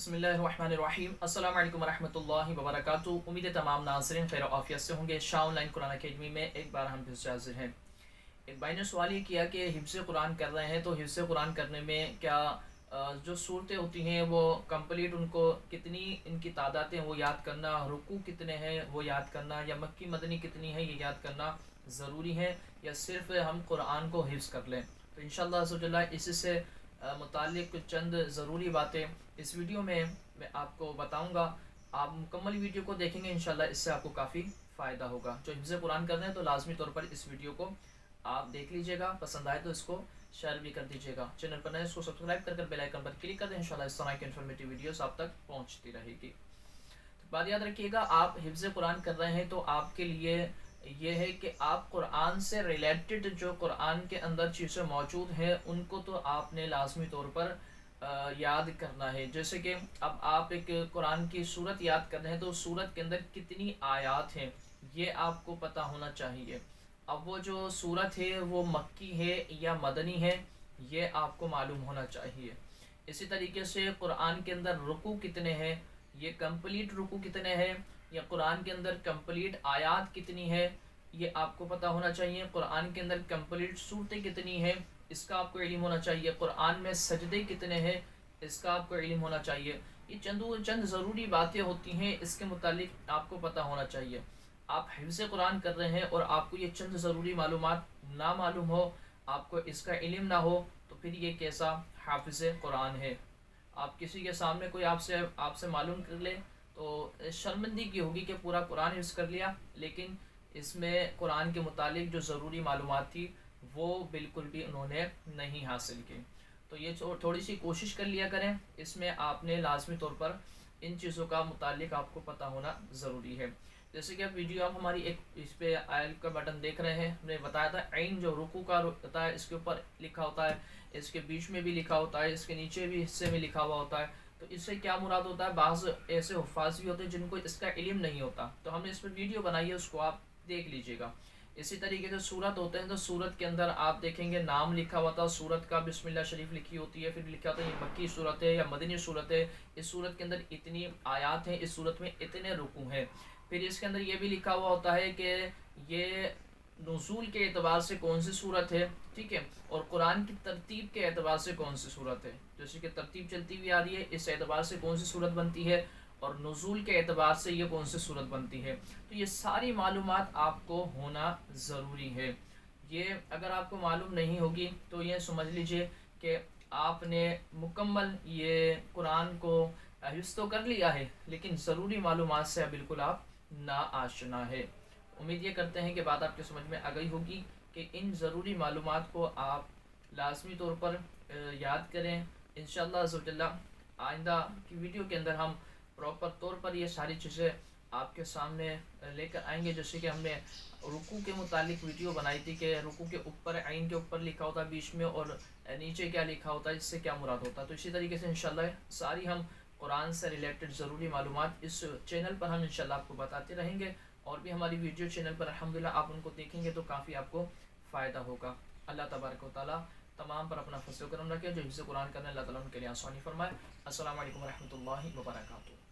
बिस्मिल्लाहिर्रहमानिर्रहीम। अस्सलाम वालेकुम वरहमतुल्लाहि वबरकातुहू। उम्मीद है तमाम नाज़रीन खैर आफियत से होंगे। शाह ऑनलाइन कुरान अकेडमी में एक बार हम फिर से हाजिर हैं। एक भाई ने सवाल ये किया कि हिफ्ज़ कुरान कर रहे हैं तो हिफ्ज़ कुरान करने में क्या जो सूरतें होती हैं वो कंप्लीट उनको कितनी इनकी तादादें वो याद करना, रुकू कितने हैं वो याद करना, या मक्की मदनी कितनी है ये याद करना ज़रूरी है, या सिर्फ हम कुरान को हिफ्ज़ कर लें। तो इंशाअल्लाह अज़्ज़वजल्ल इससे मुताल्लिक़ कुछ चंद ज़रूरी बातें इस वीडियो में मैं आपको बताऊंगा। आप मुकम्मल वीडियो को देखेंगे इंशाल्लाह इससे आपको काफ़ी फ़ायदा होगा। जो हिफ्ज़ कुरान कर रहे हैं तो लाजमी तौर पर इस वीडियो को आप देख लीजिएगा, पसंद आए तो इसको शेयर भी कर दीजिएगा। चैनल पर नए इसको सब्सक्राइब कर बेल आइकन पर क्लिक कर दें। इंशाल्लाह इस तरह की इन्फॉर्मेटिव वीडियोस आप तक पहुंचती रहेगी। तो बात याद रखिएगा, आप हिफ्ज़ कुरान कर रहे हैं तो आपके लिए ये है कि आप कुरान से रिलेटेड जो कुरान के अंदर चीज़ें मौजूद हैं उनको तो आपने लाजमी तौर पर याद करना है। जैसे कि अब आप एक कुरान की सूरत याद कर रहे हैं तो सूरत के अंदर कितनी आयत हैं ये आपको पता होना चाहिए। अब वो जो सूरत है वो मक्की है या मदनी है ये आपको मालूम होना चाहिए। इसी तरीके से कुरान के अंदर रुकू कितने हैं, ये कंप्लीट रुकू कितने हैं, या कुरान के अंदर कंप्लीट आयत कितनी है ये आपको पता होना चाहिए। कुरान के अंदर कंप्लीट सूरतें कितनी हैं इसका आपको इल्म होना चाहिए। कुरान में सजदे कितने हैं इसका आपको इल्म होना चाहिए। ये चंद ज़रूरी बातें होती हैं, इसके मुतालिक आपको पता होना चाहिए। आप हिफ्ज़ कुरान कर रहे हैं और आपको ये चंद ज़रूरी मालूमात ना मालूम हो, आपको इसका इल्म ना हो, तो फिर ये कैसा हाफिज़ कुरान है। आप किसी के सामने कोई आपसे मालूम कर ले तो शर्मिंदगी की होगी कि पूरा कुरान हिफ्ज़ कर लिया लेकिन इसमें कुरान के मुतालिक जो ज़रूरी मालूमात थी वो बिल्कुल भी उन्होंने नहीं हासिल की। तो ये थोड़ी सी कोशिश कर लिया करें, इसमें आपने लाजमी तौर पर इन चीज़ों का मुतालिक आपको पता होना ज़रूरी है। जैसे कि आप वीडियो आप हमारी एक इस पे आयल का बटन देख रहे हैं, हमने बताया था आइन जो रुकू का होता है इसके ऊपर लिखा होता है, इसके बीच में भी लिखा होता है, इसके नीचे भी हिस्से में लिखा हुआ होता है। तो इससे क्या मुराद होता है, बाज़ ऐसे हुफ़ाज़ भी होते हैं जिनको इसका इल्म नहीं होता, तो हमने इस पर वीडियो बनाई है, उसको आप देख लीजिएगा। इसी तरीके से सूरत होते हैं तो सूरत के अंदर आप देखेंगे नाम लिखा हुआ था सूरत का, बिस्मिल्लाह शरीफ लिखी होती है, फिर लिखा होता है ये मक्की सूरत है या मदनी सूरत है, इस सूरत के अंदर इतनी आयत हैं, इस सूरत में इतने रुकू हैं। फिर इसके अंदर ये भी लिखा हुआ होता है कि ये नुज़ूल के एतबार से कौन सी सूरत है, ठीक है, और कुरान की तरतीब के एतबार से कौन सी सूरत है, जैसे कि तरतीब चलती हुई आ रही है इस एतबार से कौन सी सूरत बनती है, और नुज़ूल के एतबार से ये कौन सी सूरत बनती है। तो ये सारी मालूमात आपको होना ज़रूरी है। ये अगर आपको मालूम नहीं होगी तो ये समझ लीजिए कि आपने मुकम्मल ये कुरान को हिफ्ज़ तो कर लिया है लेकिन ज़रूरी मालूमात से बिल्कुल आप ना आशना है। उम्मीद ये करते हैं कि बात आपके समझ में आ गई होगी कि इन ज़रूरी मालूमात को आप लाजमी तौर पर याद करें। इंशाअल्लाह अज़्ज़वजल्ल आइंदा की वीडियो के अंदर हम प्रॉपर तौर पर ये सारी चीज़ें आपके सामने लेकर आएंगे। जैसे कि हमने रुकू के मुतालिक वीडियो बनाई थी कि रुकू के ऊपर आइन के ऊपर लिखा होता है बीच में और नीचे क्या लिखा होता है, इससे क्या मुराद होता है। तो इसी तरीके से इंशाल्लाह सारी हम कुरान से रिलेटेड ज़रूरी मालूमात इस चैनल पर हम इंशाल्लाह आपको बताते रहेंगे। और भी हमारी वीडियो चैनल पर अल्हम्दुलिल्लाह आप उनको देखेंगे तो काफ़ी आपको फ़ायदा होगा। अल्लाह तबारक व तआला तमाम पर अपना फज़ल व करम रखे। जो हिफ्ज़ कुरान करने अल्लाह ताला उनके लिए आसानी फरमाए। अस्सलामु अलैकुम व रहमतुल्लाहि व बरकातुहू।